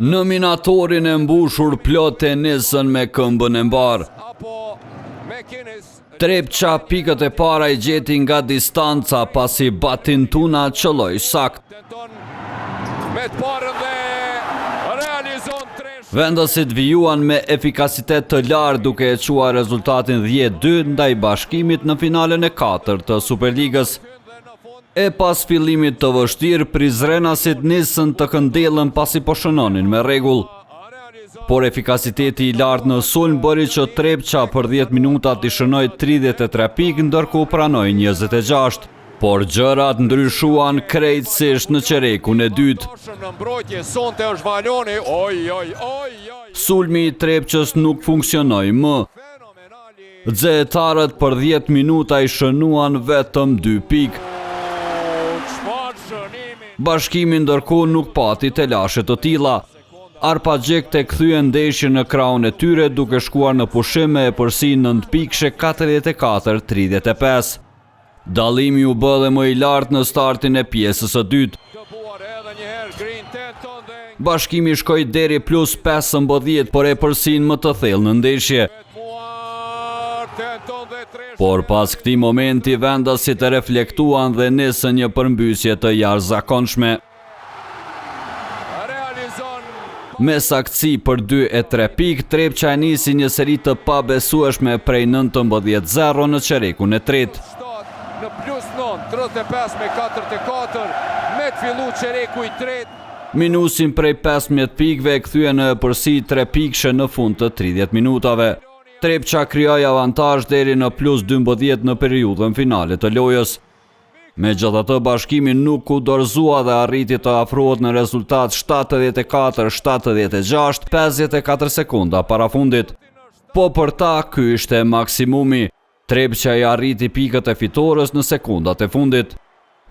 Nominatorin e mbushur plot tenisën me këmbën e mbar. Trepça pikët e para I gjeti nga distanca pasi Batintuna qëlloi sakt. Vendasit vijuan me efikasitet të lartë duke e quar rezultatin 10-2 ndaj Bashkimit në finalen e 4 të Superligës. E pas fillimit të vështirë, prizrenasit nisën të këndellën pasi po shënonin me rregull. Por efikasiteti I lartë në sulm bëri që Trepça për 10 minuta t'i shënoi 33 pikë ndërkohë pranoi 26. Por gjërat ndryshuan krejtësisht në qerekun e dytë. Sulmi I Trepçës nuk funksionoi më. Xhehetarët për 10 minuta I shënuan vetëm 2 pikë. Bashkimi ndërkohë nuk pati telashe të tilla. Arpagjekët e kthyen ndeshjen në krahun e tyre duke shkuar në pushim me epërsi 9 pikëshe 44-35. Dallimi u bë dhe më I lartë në startin e pjesës së dytë. Bashkimi shkoi deri plus 15, por epërsinë më të thellë në ndeshje. Por pas këtij momenti vendasit e reflektuan dhe nisën një përmbysje të jashtëzakonshme. Me saktësi për 2 e 3 pikë, Trepça e nisi një seri të pabesueshme prej 19-0 në qerekun e tretë. Në plus 9, 35-44, me të fillu qereku I tretë. Minusin prej 15 pikëve e kthye në përsi 3 pikëshe në fund të 30 minutave. Trepça krijoi avantazh deri në plus 12 në periudhën finale të lojës. Megjithatë, Bashkimi nuk u dorëzua dhe arriti të afrohet në rezultat 74-76, 54 sekonda para fundit. Po për ta, ky ishte maksimumi. Trepça I arriti pikët e fitores në sekondat e fundit.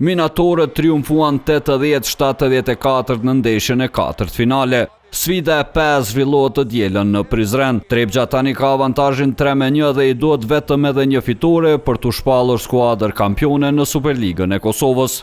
Minatorët triumfuan 80-74 në ndeshjen e 4 finale. Sfida e 5 zhvillohet të dielën në Prizren. Trepça tani ka avantazhin 3-1 dhe I duhet vetëm edhe një fitore për t'u shpallur skuadër kampione në Superligën e Kosovës.